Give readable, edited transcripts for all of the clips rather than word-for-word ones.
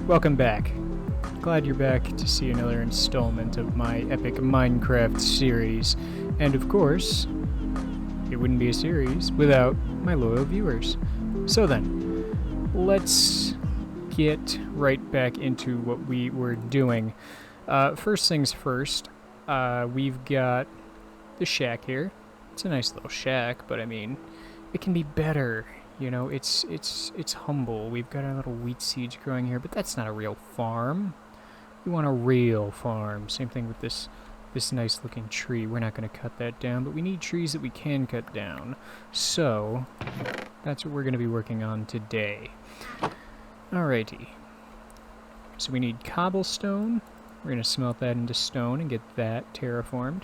Welcome back. Glad you're back to see another installment of my epic Minecraft series. And of course, it wouldn't be a series without my loyal viewers. So then, let's get right back into what we were doing. First things first, we've got the shack here. It's a nice little shack, but I mean, it can be better. You know, it's humble. We've got our little wheat seeds growing here, but that's not a real farm. We want a real farm. Same thing with this nice looking tree. We're not going to cut that down, but we need trees that we can cut down. So, that's what we're going to be working on today. Alrighty. So we need cobblestone. We're going to smelt that into stone and get that terraformed.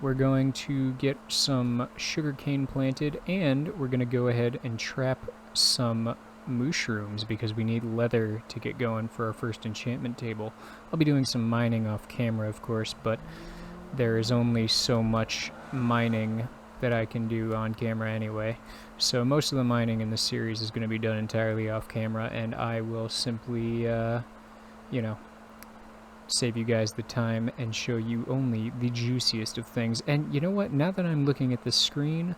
We're going to get some sugarcane planted, and we're going to go ahead and trap some mushrooms because we need leather to get going for our first enchantment table. I'll be doing some mining off camera, of course, but there is only so much mining that I can do on camera anyway. So most of the mining in this series is going to be done entirely off camera, and I will simply, you know, save you guys the time and show you only the juiciest of things. And you know what? Now that I'm looking at the screen,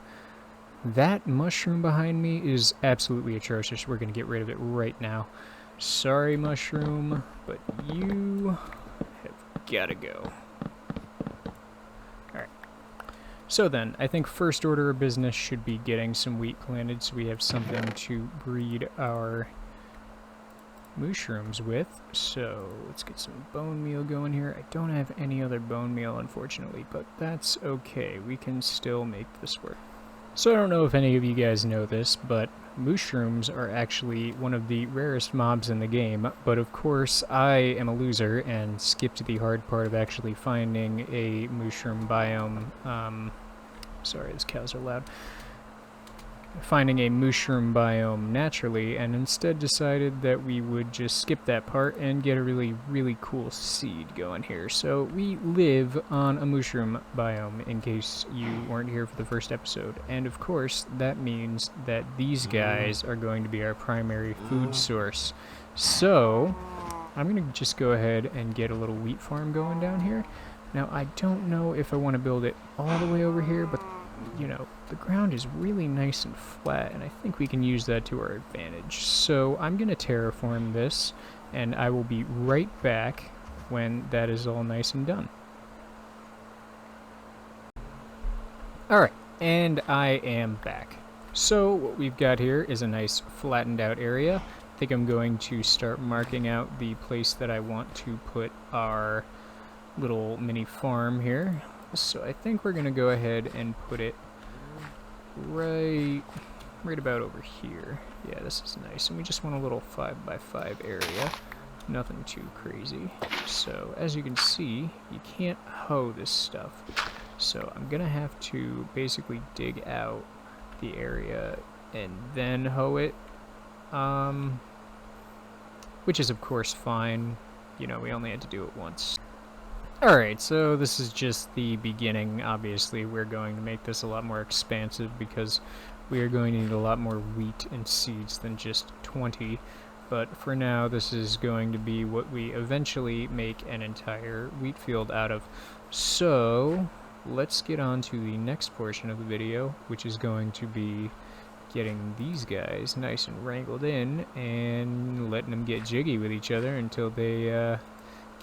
that mushroom behind me is absolutely atrocious. We're going to get rid of it right now. Sorry, mushroom, but you have got to go. Alright. So then, I think first order of business should be getting some wheat planted so we have something to breed our mushrooms with. So let's get some bone meal going here. I don't have any other bone meal, unfortunately, but that's okay. We can still make this work. So I don't know if any of you guys know this, but mushrooms are actually one of the rarest mobs in the game. But of course, I am a loser and skipped the hard part of actually finding a mushroom biome. Sorry, these cows are loud. Finding a mushroom biome naturally, and instead decided that we would just skip that part and get a really cool seed going here. So we live on a mushroom biome, in case you weren't here for the first episode. And of course, that means that these guys are going to be our primary food source. So I'm going to just go ahead and get a little wheat farm going down here. Now, I don't know if I want to build it all the way over here, but you know, the ground is really nice and flat, and I think we can use that to our advantage. So I'm going to terraform this, and I will be right back when that is all nice and done. Alright, and I am back. So what we've got here is a nice flattened out area. I think I'm going to start marking out the place that I want to put our little mini farm here. So I think we're going to go ahead and put it right about over here. Yeah, this is nice. And we just want a little 5x5 area. Nothing too crazy. So as you can see, you can't hoe this stuff. So I'm going to have to basically dig out the area and then hoe it. Which is of course fine. You know, we only had to do it once. Alright, so this is just the beginning. Obviously, we're going to make this a lot more expansive because we are going to need a lot more wheat and seeds than just 20. But for now, this is going to be what we eventually make an entire wheat field out of. So, let's get on to the next portion of the video, which is going to be getting these guys nice and wrangled in and letting them get jiggy with each other until they,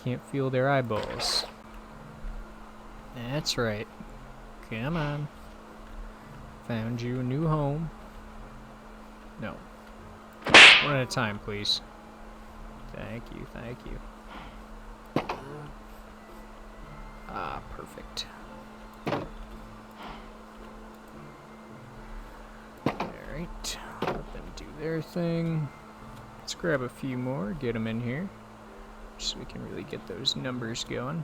can't feel their eyeballs. That's right. Come on. Found you a new home. No. One at a time, please. Thank you, thank you. Ah, perfect. Alright. Let them do their thing. Let's grab a few more, get them in here, so we can really get those numbers going.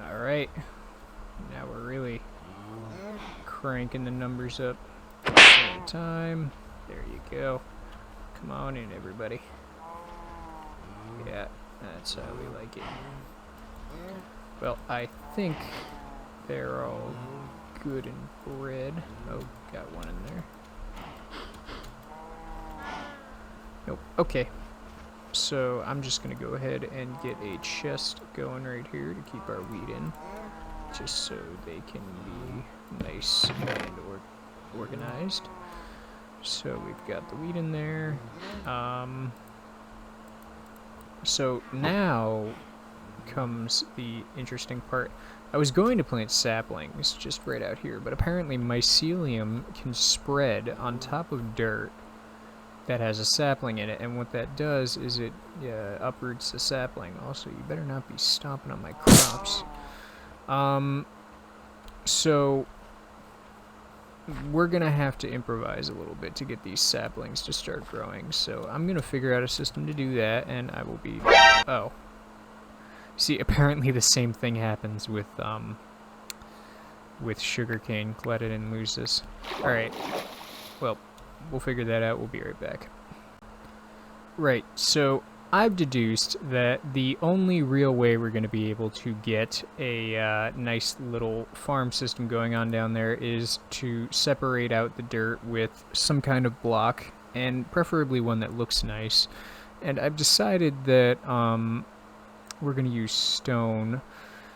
Alright, now we're really cranking the numbers up at the same time. There you go. Come on in, everybody. Yeah, that's how we like it. Well, I think they're all good and bred. Oh, got one in there. Nope. Okay. So I'm just going to go ahead and get a chest going right here to keep our wheat in. Just so they can be nice and organized. So we've got the wheat in there. So now comes the interesting part. I was going to plant saplings just right out here, but apparently mycelium can spread on top of dirt that has a sapling in it, and what that does is it uproots the sapling. Also, you better not be stomping on my crops. So we're gonna have to improvise a little bit to get these saplings to start growing. So I'm gonna figure out a system to do that, and I will be... Oh. See, apparently the same thing happens with sugarcane. Glad I didn't lose this. Alright. Well, we'll figure that out. We'll be right back. Right, so I've deduced that the only real way we're going to be able to get a nice little farm system going on down there is to separate out the dirt with some kind of block, and preferably one that looks nice. And I've decided that we're going to use stone.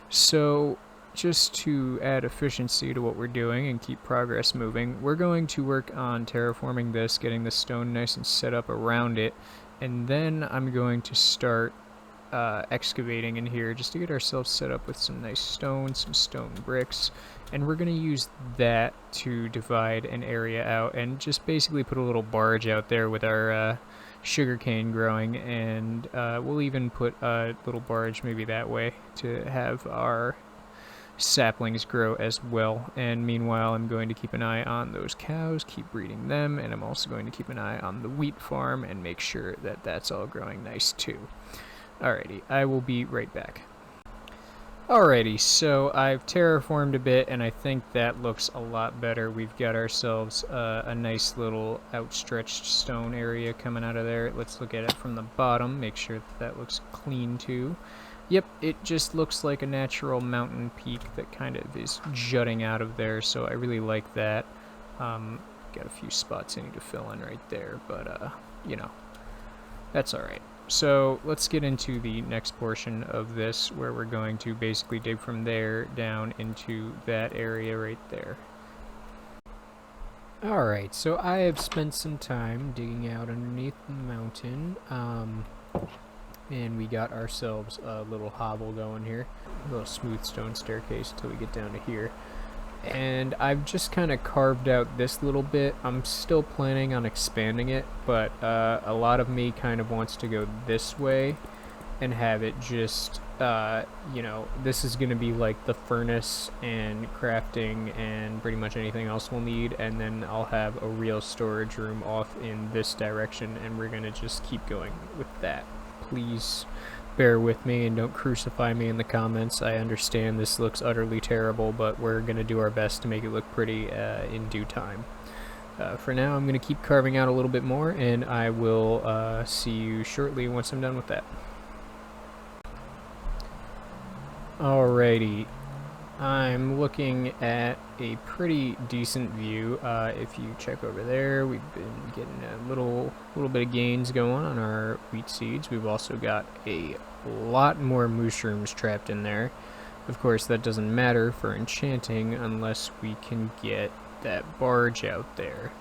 So just to add efficiency to what we're doing and keep progress moving, we're going to work on terraforming this, getting the stone nice and set up around it, and then I'm going to start excavating in here just to get ourselves set up with some nice stone, some stone bricks, and we're going to use that to divide an area out and just basically put a little barge out there with our sugarcane growing, and we'll even put a little barge maybe that way to have our saplings grow as well. And meanwhile, I'm going to keep an eye on those cows, keep breeding them, and I'm also going to keep an eye on the wheat farm and make sure that that's all growing nice too. Alrighty, I will be right back. Alrighty, so I've terraformed a bit, and I think that looks a lot better. We've got ourselves a nice little outstretched stone area coming out of there. Let's look at it from the bottom, make sure that that looks clean too. Yep, it just looks like a natural mountain peak that kind of is jutting out of there, so I really like that. Got a few spots I need to fill in right there, but, you know, that's alright. So let's get into the next portion of this, where we're going to basically dig from there down into that area right there. Alright, so I have spent some time digging out underneath the mountain, and we got ourselves a little hovel going here, a little smooth stone staircase until we get down to here. And I've just kind of carved out this little bit. I'm still planning on expanding it, but a lot of me kind of wants to go this way and have it just, you know, this is going to be like the furnace and crafting and pretty much anything else we'll need, and then I'll have a real storage room off in this direction, and we're going to just keep going with that. Please bear with me and don't crucify me in the comments. I understand this looks utterly terrible, but we're going to do our best to make it look pretty in due time. For now, I'm going to keep carving out a little bit more, and I will see you shortly once I'm done with that. Alrighty, I'm looking at a pretty decent view. If you check over there, we've been getting a little bit of gains going on our wheat seeds. We've also got a lot more mushrooms trapped in there. Of course, that doesn't matter for enchanting unless we can get that barge out there.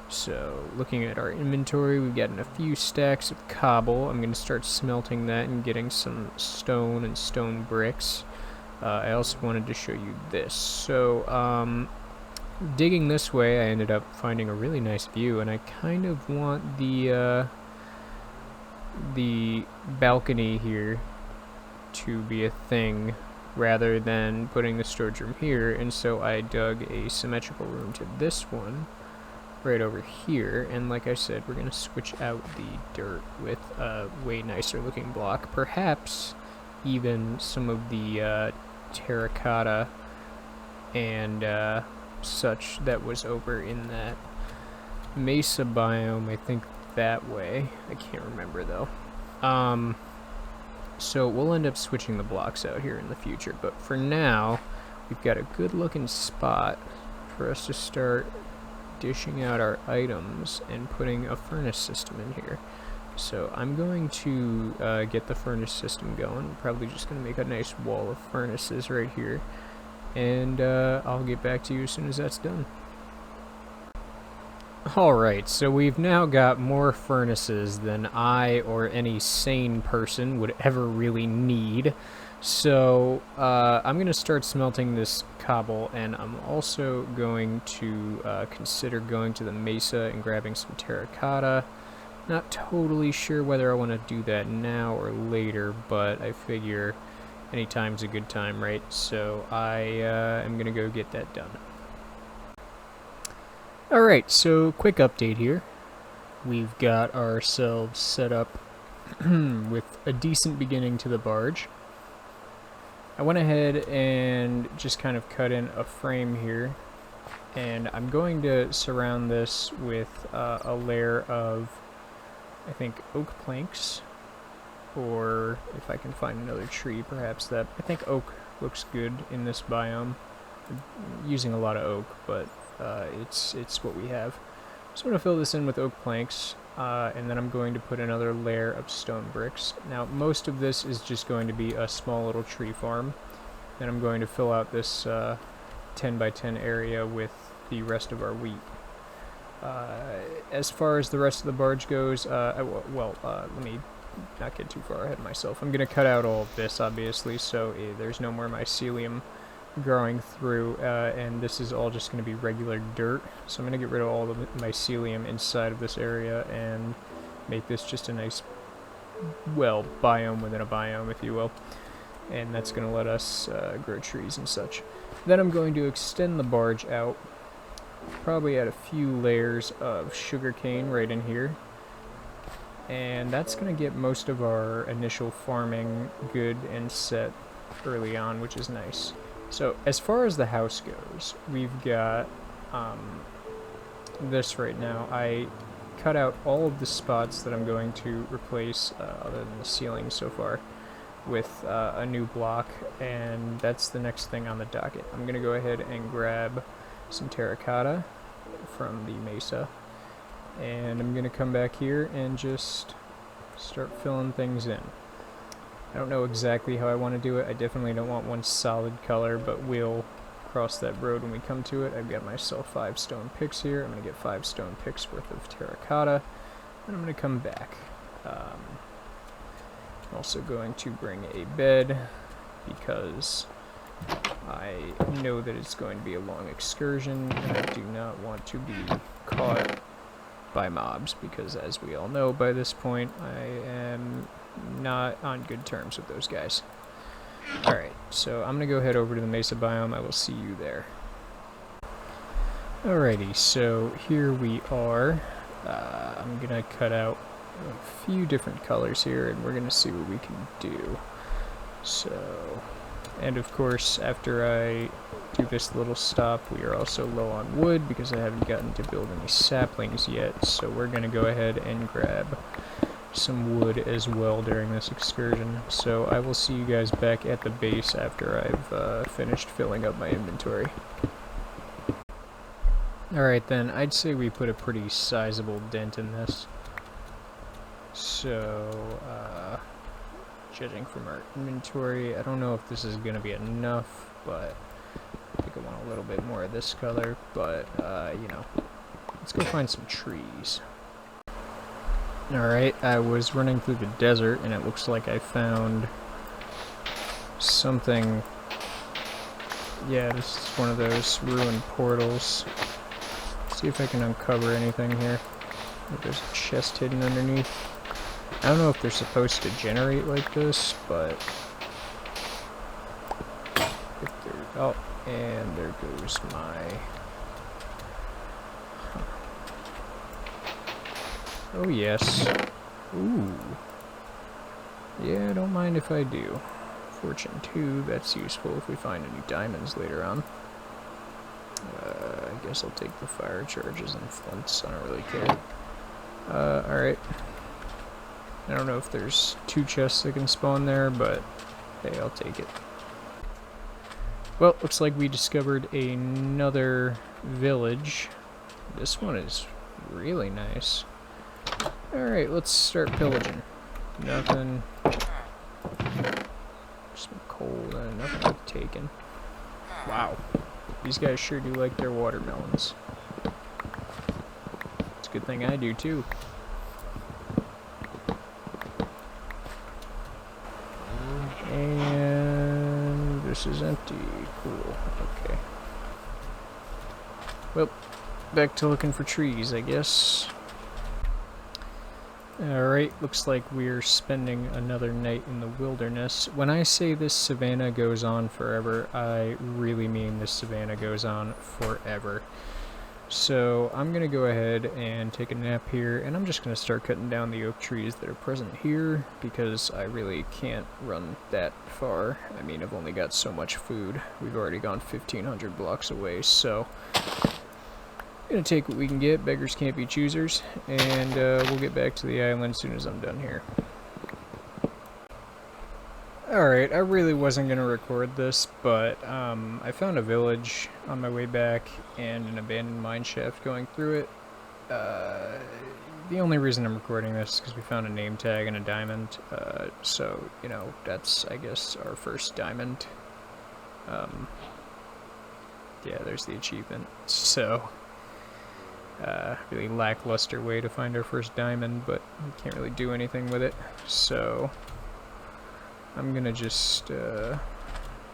So, looking at our inventory, we've gotten a few stacks of cobble. I'm going to start smelting that and getting some stone and stone bricks. I also wanted to show you this. So, digging this way, I ended up finding a really nice view, and I kind of want the balcony here to be a thing rather than putting the storage room here, and so I dug a symmetrical room to this one right over here, and like I said, we're going to switch out the dirt with a way nicer looking block, perhaps even some of the terracotta and such that was over in that mesa biome, I think that way. I can't remember though. So we'll end up switching the blocks out here in the future, but for now we've got a good looking spot for us to start dishing out our items and putting a furnace system in here. So I'm going to get the furnace system going. Probably just going to make a nice wall of furnaces right here. And I'll get back to you as soon as that's done. Alright, so we've now got more furnaces than I or any sane person would ever really need. So I'm going to start smelting this cobble, and I'm also going to consider going to the mesa and grabbing some terracotta. Not totally sure whether I want to do that now or later, but I figure any time's a good time, right? So I am going to go get that done. Alright, so quick update here. We've got ourselves set up with a decent beginning to the barge. I went ahead and just kind of cut in a frame here, and I'm going to surround this with a layer of, I think, oak planks, or if I can find another tree, perhaps that. I think oak looks good in this biome. I'm using a lot of oak, but it's what we have. So I'm going to fill this in with oak planks, and then I'm going to put another layer of stone bricks. Now, most of this is just going to be a small little tree farm. Then I'm going to fill out this 10 by 10 area with the rest of our wheat. As far as the rest of the barge goes, let me not get too far ahead of myself. I'm going to cut out all of this, obviously, so there's no more mycelium growing through, and this is all just going to be regular dirt. So I'm going to get rid of all the mycelium inside of this area and make this just a nice, well, biome within a biome, if you will. And that's going to let us grow trees and such. Then I'm going to extend the barge out, probably add a few layers of sugarcane right in here. And that's going to get most of our initial farming good and set early on, which is nice. So as far as the house goes, we've got this right now. I cut out all of the spots that I'm going to replace, other than the ceiling so far, with a new block, and that's the next thing on the docket. I'm going to go ahead and grab some terracotta from the mesa, and I'm going to come back here and just start filling things in. I don't know exactly how I want to do it. I definitely don't want one solid color, but we'll cross that road when we come to it. I've got myself 5 stone picks here. I'm going to get 5 stone picks worth of terracotta, and I'm going to come back. I'm also going to bring a bed, because I know that it's going to be a long excursion, and I do not want to be caught by mobs, because as we all know by this point, I am not on good terms with those guys. Alright, so I'm gonna go head over to the mesa biome. I will see you there. Alrighty, so here we are. I'm gonna cut out a few different colors here, and we're gonna see what we can do. So, and of course, after I do this little stop, we are also low on wood because I haven't gotten to build any saplings yet, so we're gonna go ahead and grab some wood as well during this excursion. So I will see you guys back at the base after I've finished filling up my inventory. Alright then, I'd say we put a pretty sizable dent in this. So, judging from our inventory, I don't know if this is going to be enough, but I think I want a little bit more of this color, but, you know, let's go find some trees. Alright, I was running through the desert, and it looks like I found something. Yeah, this is one of those ruined portals. Let's see if I can uncover anything here. Oh, there's a chest hidden underneath. I don't know if they're supposed to generate like this, but if they're... Oh, and there goes my... Oh yes. Ooh. Yeah, I don't mind if I do. Fortune 2, that's useful if we find any diamonds later on. I guess I'll take the fire charges and flints, I don't really care. Alright. I don't know if there's 2 chests that can spawn there, but hey, I'll take it. Well, looks like we discovered another village. This one is really nice. Alright, let's start pillaging. Nothing. Some coal and nothing taken. Wow. These guys sure do like their watermelons. It's a good thing I do too. And this is empty. Cool. Okay. Well, back to looking for trees, I guess. Alright, looks like we're spending another night in the wilderness. When I say this savanna goes on forever, I really mean this savanna goes on forever. So I'm going to go ahead and take a nap here, and I'm just going to start cutting down the oak trees that are present here, because I really can't run that far. I mean, I've only got so much food. We've already gone 1,500 blocks away, so gonna take what we can get. Beggars can't be choosers, and we'll get back to the island as soon as I'm done here. Alright, I really wasn't gonna record this, but I found a village on my way back and an abandoned mine shaft going through it. The only reason I'm recording this is because we found a name tag and a diamond, so, you know, that's, I guess, our first diamond. Yeah, there's the achievement, so really lackluster way to find our first diamond, but we can't really do anything with it, so I'm gonna just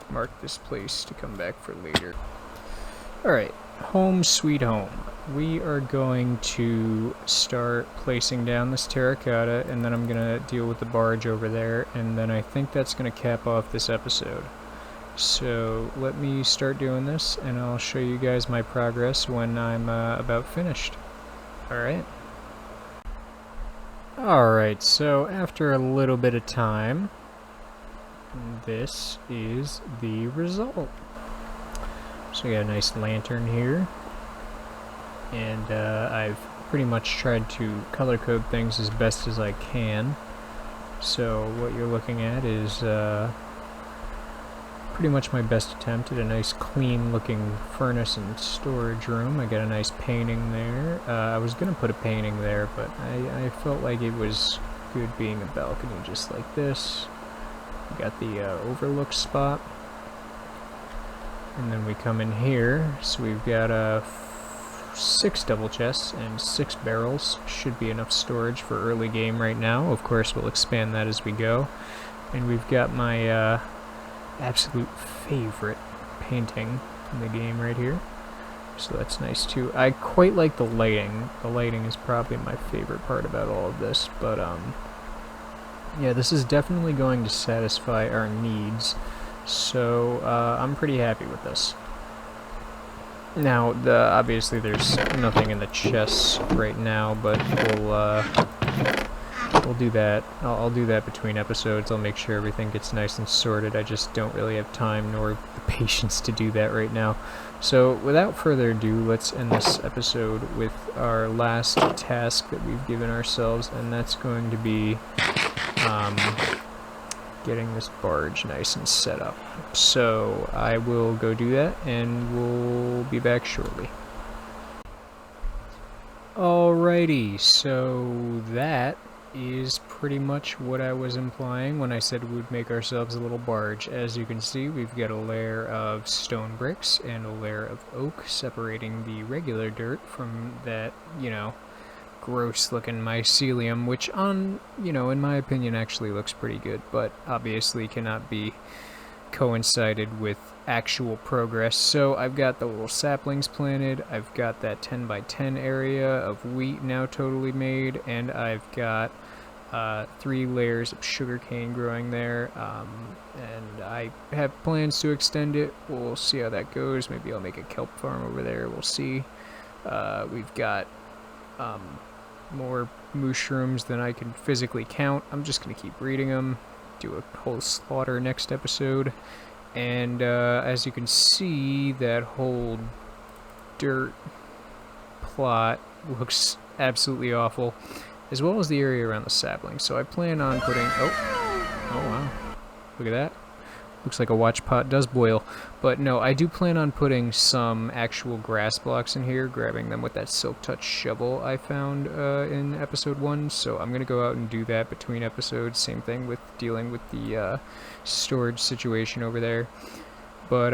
mark this place to come back for later. Alright, home sweet home. We are going to start placing down this terracotta, and then I'm gonna deal with the barge over there, and then I think that's gonna cap off this episode. So let me start doing this, and I'll show you guys my progress when I'm about finished. Alright. Alright, so after a little bit of time, this is the result. So we got a nice lantern here, and I've pretty much tried to color code things as best as I can. So what you're looking at is pretty much my best attempt at a nice clean looking furnace and storage room. I got a nice painting there. I was gonna put a painting there, but I felt like it was good being a balcony just like this. We got the overlook spot, and then we come in here, so we've got 6 double chests and 6 barrels. Should be enough storage for early game right now. Of course, we'll expand that as we go. And we've got my absolute favorite painting in the game right here, so that's nice too. I quite like the lighting. The lighting is probably my favorite part about all of this, but yeah, this is definitely going to satisfy our needs, so I'm pretty happy with this. Now, obviously there's nothing in the chests right now, but we'll do that. I'll do that between episodes. I'll make sure everything gets nice and sorted. I just don't really have time nor the patience to do that right now. So without further ado, let's end this episode with our last task that we've given ourselves, and that's going to be getting this barge nice and set up. So I will go do that, and we'll be back shortly. Alrighty, so that is pretty much what I was implying when I said we would make ourselves a little barge. As you can see, we've got a layer of stone bricks and a layer of oak separating the regular dirt from that, you know, gross looking mycelium, which in my opinion actually looks pretty good, but obviously cannot be coincided with actual progress. So I've got the little saplings planted, I've got that 10 by 10 area of wheat now totally made, and I've got 3 layers of sugarcane growing there, and I have plans to extend it. We'll see how that goes. Maybe I'll make a kelp farm over there, we'll see. We've got more mushrooms than I can physically count. I'm just gonna keep breeding them, do a whole slaughter next episode, and as you can see, that whole dirt plot looks absolutely awful, as well as the area around the saplings. So I plan on putting, oh wow, look at that. Looks like a watch pot does boil. But no, I do plan on putting some actual grass blocks in here, grabbing them with that Silk Touch shovel I found in episode 1. So I'm going to go out and do that between episodes. Same thing with dealing with the storage situation over there. But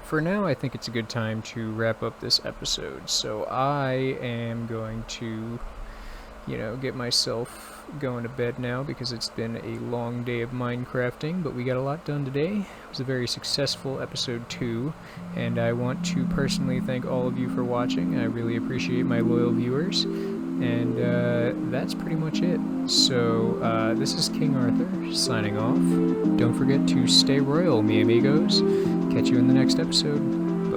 for now, I think it's a good time to wrap up this episode. So I am going to, get myself going to bed now because it's been a long day of Minecrafting, but we got a lot done today. It was a very successful episode 2, and I want to personally thank all of you for watching. I really appreciate my loyal viewers, and that's pretty much it. So this is King Arthur signing off. Don't forget to stay royal, mi amigos. Catch you in the next episode.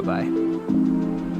Bye-bye.